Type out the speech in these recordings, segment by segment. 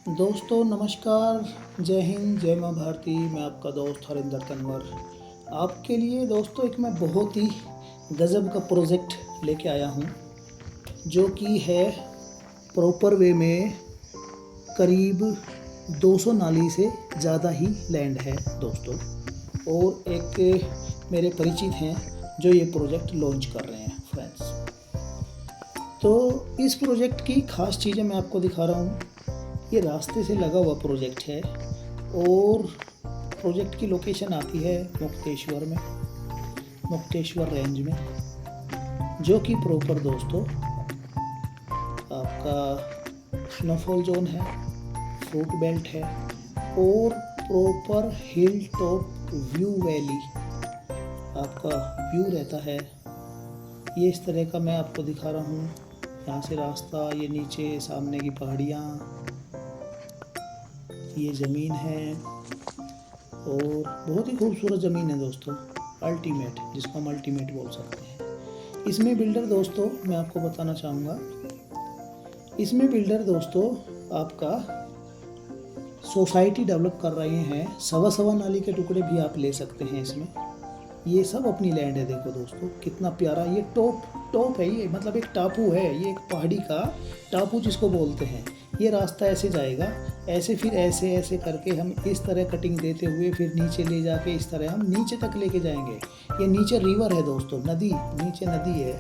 दोस्तों नमस्कार, जय हिंद, जय माँ भारती। मैं आपका दोस्त हरिंदर तनवर आपके लिए दोस्तों एक मैं बहुत ही गज़ब का प्रोजेक्ट लेके आया हूँ, जो कि है प्रॉपर वे में करीब 200 नाली से ज़्यादा ही लैंड है दोस्तों। और एक मेरे परिचित हैं जो ये प्रोजेक्ट लॉन्च कर रहे हैं फ्रेंड्स। तो इस प्रोजेक्ट की ख़ास चीज़ें मैं आपको दिखा रहा हूँ। ये रास्ते से लगा हुआ प्रोजेक्ट है और प्रोजेक्ट की लोकेशन आती है मुक्तेश्वर में, मुक्तेश्वर रेंज में, जो कि प्रॉपर दोस्तों आपका स्नोफॉल जोन है, फ्रूट बेल्ट है और proper hill top view valley आपका व्यू रहता है। ये इस तरह का मैं आपको दिखा रहा हूँ। यहाँ से रास्ता, ये नीचे सामने की पहाड़ियाँ, ये ज़मीन है और बहुत ही खूबसूरत ज़मीन है दोस्तों, अल्टीमेट, जिसको हम अल्टीमेट बोल सकते हैं। इसमें बिल्डर दोस्तों मैं आपको बताना चाहूँगा, इसमें बिल्डर दोस्तों आपका सोसाइटी डेवलप कर रहे हैं। सवा सवा नाली के टुकड़े भी आप ले सकते हैं इसमें। ये सब अपनी लैंड है। देखो दोस्तों कितना प्यारा, ये टॉप है, ये मतलब एक टापू है, ये एक पहाड़ी का टापू जिसको बोलते हैं। ये रास्ता ऐसे जाएगा, ऐसे फिर ऐसे ऐसे करके हम इस तरह कटिंग देते हुए फिर नीचे ले जाके इस तरह हम नीचे तक लेके जाएंगे। ये नीचे रिवर है दोस्तों, नदी, नीचे नदी है,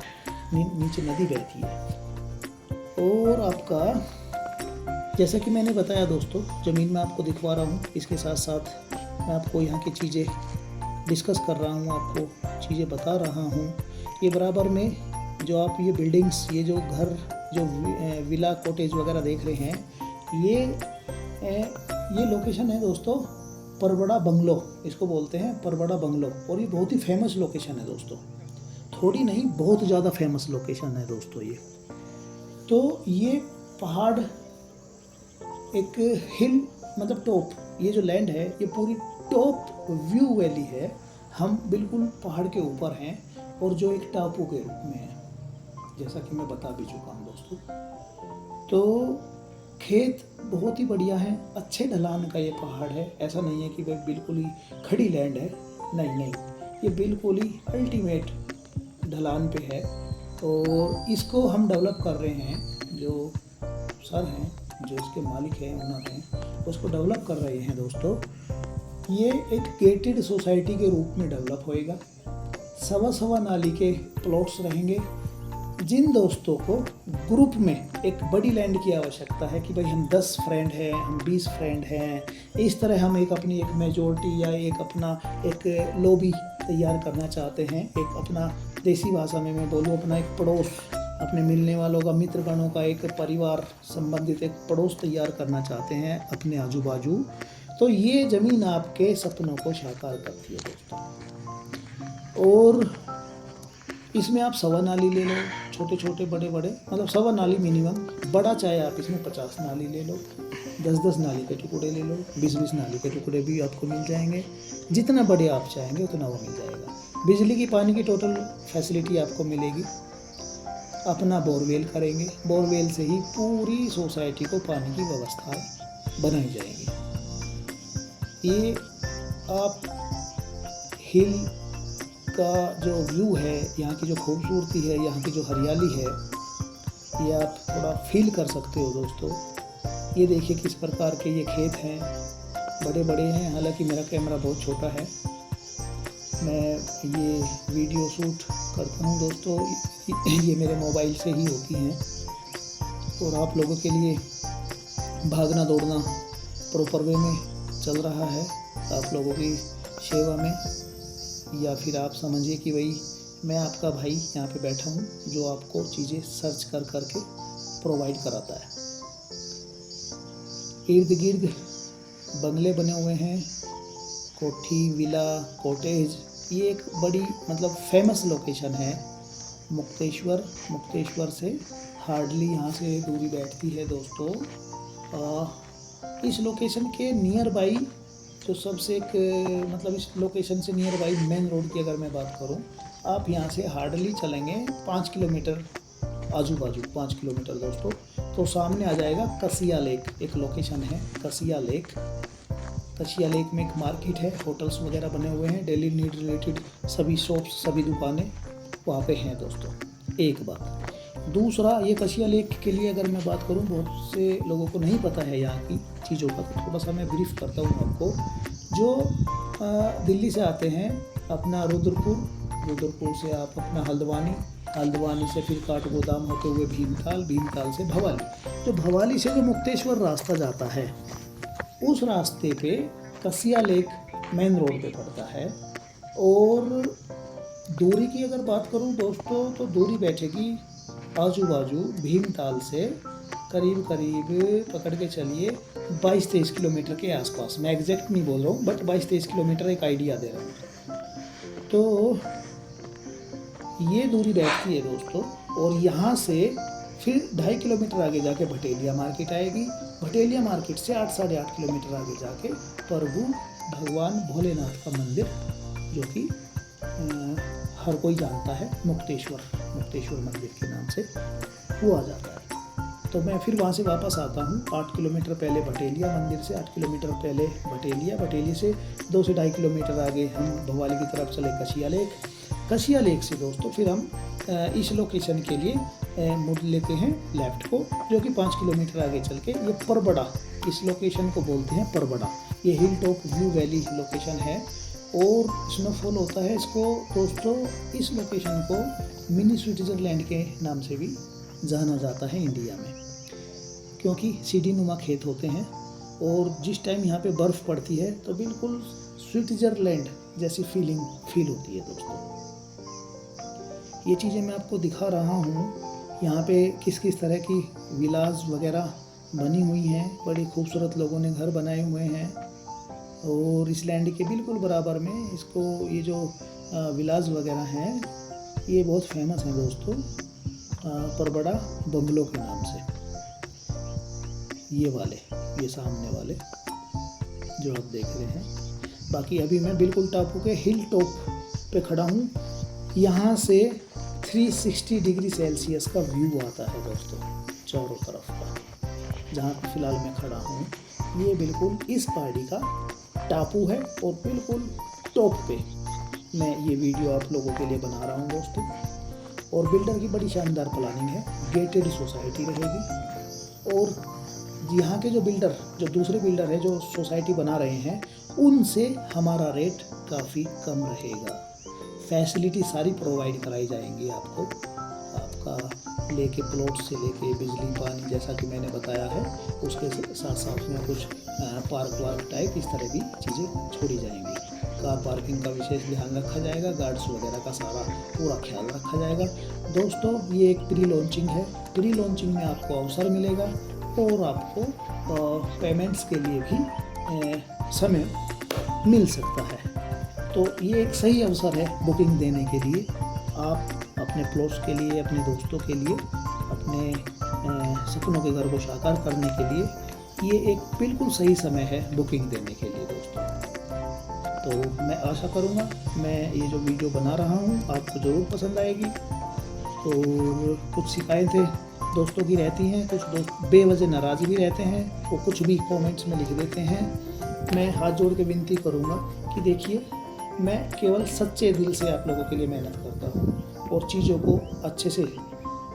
नीचे नदी बहती है। और आपका जैसा कि मैंने बताया दोस्तों, ज़मीन में आपको दिखवा रहा हूँ, इसके साथ साथ मैं आपको यहाँ की चीज़ें डिस्कस कर रहा हूँ, आपको चीज़ें बता रहा हूँ। ये बराबर में जो आप ये बिल्डिंग्स, ये जो घर, जो विला कॉटेज वगैरह देख रहे हैं, ये लोकेशन है दोस्तों परबड़ा बंगलो, इसको बोलते हैं परबड़ा बंगलो। और ये बहुत ही फेमस लोकेशन है दोस्तों, थोड़ी नहीं बहुत ज़्यादा फेमस लोकेशन है दोस्तों ये। तो ये पहाड़ एक हिल मतलब टॉप, ये जो लैंड है ये पूरी टॉप व्यू वैली है। हम बिल्कुल पहाड़ के ऊपर हैं और जो एक टापू के रूप में है, जैसा कि मैं बता भी चुका हूँ दोस्तों। तो खेत बहुत ही बढ़िया है, अच्छे ढलान का ये पहाड़ है। ऐसा नहीं है कि भाई बिल्कुल ही खड़ी लैंड है, नहीं, ये बिल्कुल ही अल्टीमेट ढलान पे है। और इसको हम डेवलप कर रहे हैं, जो सर हैं, जो इसके मालिक हैं, ओनर हैं, उसको डेवलप कर रहे हैं दोस्तों। ये एक गेटेड सोसाइटी के रूप में डेवलप होएगा। सवा सवा नाली के प्लॉट्स रहेंगे। जिन दोस्तों को ग्रुप में एक बड़ी लैंड की आवश्यकता है कि भाई हम 10 फ्रेंड हैं, हम 20 फ्रेंड हैं, इस तरह हम एक अपनी एक मेजोरिटी या एक अपना एक लॉबी तैयार करना चाहते हैं, एक अपना देसी भाषा में मैं बोलूँ अपना एक पड़ोस, अपने मिलने वालों का, मित्रगणों का एक परिवार संबंधित एक पड़ोस तैयार करना चाहते हैं अपने आजू बाजू, तो ये ज़मीन आपके सपनों को साकार करती है दोस्तों। और इसमें आप सवा नाली ले लो, छोटे छोटे बड़े बड़े, मतलब सवा नाली मिनिमम, बड़ा चाहे आप इसमें 50 नाली ले लो, 10-10 नाली के टुकड़े ले लो, 20-20 नाली के टुकड़े भी आपको मिल जाएंगे। जितना बड़े आप चाहेंगे उतना वो मिल जाएगा। बिजली की, पानी की टोटल फैसिलिटी आपको मिलेगी। अपना बोरवेल करेंगे, बोरवेल से ही पूरी सोसाइटी को पानी की व्यवस्था बनाई जाएगी। ये आप हिल का जो व्यू है, यहाँ की जो खूबसूरती है, यहाँ की जो हरियाली है, ये आप थोड़ा फील कर सकते हो दोस्तों। ये देखिए किस प्रकार के ये खेत हैं, बड़े बड़े हैं। हालांकि मेरा कैमरा बहुत छोटा है, मैं ये वीडियो शूट करता हूँ दोस्तों, ये मेरे मोबाइल से ही होती हैं। और आप लोगों के लिए भागना दौड़ना प्रॉपर वे में चल रहा है, आप लोगों की सेवा में, या फिर आप समझिए कि भाई मैं आपका भाई यहाँ पे बैठा हूँ जो आपको चीज़ें सर्च कर करके प्रोवाइड कराता है। इर्द गिर्द बंगले बने हुए हैं, कोठी, विला, कॉटेज। ये एक बड़ी मतलब फेमस लोकेशन है मुक्तेश्वर से हार्डली यहाँ से दूरी बैठती है दोस्तों। इस लोकेशन के नियर बाई जो सबसे एक मतलब इस लोकेशन से नियर बाई मेन रोड की अगर मैं बात करूं, आप यहां से हार्डली चलेंगे 5 किलोमीटर, आजू बाजू 5 किलोमीटर दोस्तों, तो सामने आ जाएगा कसिया लेक, एक लोकेशन है कसिया लेक। कसिया लेक में एक मार्केट है, होटल्स वगैरह बने हुए हैं, डेली नीड रिलेटेड सभी शॉप्स, सभी दुकानें वहाँ पे हैं दोस्तों। एक बात। दूसरा, ये कसिया लेक के लिए अगर मैं बात करूँ, बहुत से लोगों को नहीं पता है यहाँ की चीज़ों का, तो थोड़ा सा मैं ब्रीफ करता हूँ आपको। जो दिल्ली से आते हैं अपना रुद्रपुर से आप अपना हल्द्वानी से फिर काठगोदाम होते हुए भीमताल से भवाली, तो भवाली से जो मुक्तेश्वर रास्ता जाता है, उस रास्ते पे कसिया लेक मेन रोड पे पड़ता है। और दूरी की अगर बात करूं दोस्तों, तो दूरी बैठेगी आजू बाजू भीमताल से करीब पकड़ के चलिए 22-23 किलोमीटर के आसपास। मैं एग्जैक्ट नहीं बोल रहा हूँ, बट 22-23 किलोमीटर एक आइडिया दे रहा हूँ। तो ये दूरी बैठती है दोस्तों। और यहाँ से फिर 2.5 किलोमीटर आगे जाके भटेलिया मार्केट आएगी। भटेलिया मार्केट से 8-8.5 किलोमीटर आगे जाके प्रभु भगवान भोलेनाथ का मंदिर, जो कि हर कोई जानता है, मुक्तेश्वर मंदिर के नाम से वो आ जाता है। तो मैं फिर वहाँ से वापस आता हूँ 8 किलोमीटर पहले भटेलिया मंदिर से, 8 किलोमीटर पहले भटेलिया से 2 से 2.5 किलोमीटर आगे हम भवाली की तरफ चले कसिया लेक से दोस्तों फिर हम इस लोकेशन के लिए मुड़ लेते हैं लेफ़्ट को, जो कि 5 किलोमीटर आगे चल के ये परबड़ा, इस लोकेशन को बोलते हैं परबड़ा। ये hill top view valley location है और स्नोफॉल होता है इसको दोस्तों। इस लोकेशन को मिनी स्विट्ज़रलैंड के नाम से भी जाना जाता है इंडिया में, क्योंकि सीढ़ी नुमा खेत होते हैं और जिस टाइम यहाँ पे बर्फ़ पड़ती है तो बिल्कुल स्विट्ज़रलैंड जैसी फील होती है दोस्तों। ये चीज़ें मैं आपको दिखा रहा हूँ, यहाँ पे किस तरह की विलाज वगैरह बनी हुई हैं, बड़ी खूबसूरत लोगों ने घर बनाए हुए हैं। और इस लैंड के बिल्कुल बराबर में इसको ये जो विलाज वगैरह हैं, ये बहुत फेमस हैं दोस्तों, परबड़ा बंगलो के नाम से। ये सामने वाले जो आप देख रहे हैं। बाकी अभी मैं बिल्कुल टापू के हिल टॉप पे खड़ा हूँ। यहाँ से 360 डिग्री सेल्सियस का व्यू आता है दोस्तों चारों तरफ का। जहाँ पर फिलहाल मैं खड़ा हूँ, ये बिल्कुल इस पहाड़ी का टापू है और बिल्कुल टॉप पे मैं ये वीडियो आप लोगों के लिए बना रहा हूँ दोस्तों। और बिल्डर की बड़ी शानदार प्लानिंग है, गेटेड सोसाइटी रहेगी। और यहाँ के जो दूसरे बिल्डर है जो सोसाइटी बना रहे हैं, उनसे हमारा रेट काफ़ी कम रहेगा। फैसिलिटी सारी प्रोवाइड कराई जाएंगी आपको, आपका लेके प्लॉट से लेके बिजली पानी, जैसा कि मैंने बताया है। उसके साथ में कुछ पार्क टाइप इस तरह भी चीज़ें छोड़ी जाएंगी। कार पार्किंग का विशेष ध्यान रखा जाएगा, गार्ड्स वगैरह का सारा पूरा ख्याल रखा जाएगा दोस्तों। ये एक प्री लॉन्चिंग है, प्री लॉन्चिंग में आपको अवसर मिलेगा और आपको पेमेंट्स के लिए भी समय मिल सकता है। तो ये एक सही अवसर है बुकिंग देने के लिए। आप अपने प्लॉट्स के लिए, अपने दोस्तों के लिए, अपने सपनों के घर को साकार करने के लिए ये एक बिल्कुल सही समय है बुकिंग देने के लिए दोस्तों। तो मैं आशा करूँगा मैं ये जो वीडियो बना रहा हूँ आपको ज़रूर पसंद आएगी। और कुछ शिकायतें दोस्तों की रहती हैं, कुछ दोस्त बेवजह नाराज़ भी रहते हैं, वो कुछ भी कमेंट्स में लिख देते हैं। मैं हाथ जोड़ के विनती करूँगा कि देखिए, मैं केवल सच्चे दिल से आप लोगों के लिए मेहनत करता हूँ और चीज़ों को अच्छे से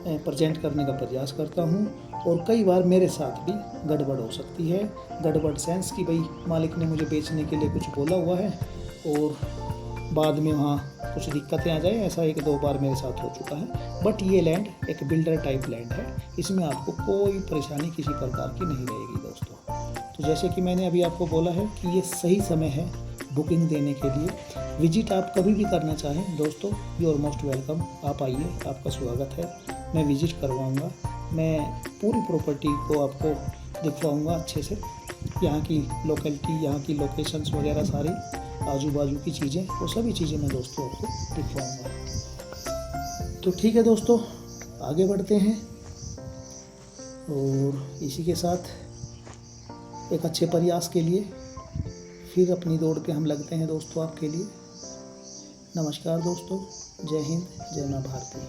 प्रेजेंट करने का प्रयास करता हूँ। और कई बार मेरे साथ भी गड़बड़ हो सकती है, गड़बड़ सेंस की भाई मालिक ने मुझे बेचने के लिए कुछ बोला हुआ है और बाद में वहाँ कुछ दिक्कतें आ जाए, ऐसा 1-2 बार मेरे साथ हो चुका है। बट ये लैंड एक बिल्डर टाइप लैंड है, इसमें आपको कोई परेशानी किसी प्रकार की नहीं रहेगी दोस्तों। तो जैसे कि मैंने अभी आपको बोला है कि ये सही समय है बुकिंग देने के लिए। विजिट आप कभी भी करना चाहें दोस्तों, यू आर मोस्ट वेलकम। आप आइए, आपका स्वागत है। मैं विजिट करवाऊँगा, मैं पूरी प्रॉपर्टी को आपको दिखवाऊँगा अच्छे से। यहाँ की लोकेलिटी, यहाँ की लोकेशंस वगैरह सारी, आजू बाजू की चीज़ें, वो सभी चीज़ें मैं दोस्तों आपको दिखवाऊँगा। तो ठीक है दोस्तों, आगे बढ़ते हैं और इसी के साथ एक अच्छे प्रयास के लिए फिर अपनी दौड़ पे हम लगते हैं दोस्तों आपके लिए। नमस्कार दोस्तों, जय हिंद, जय माँ भारती।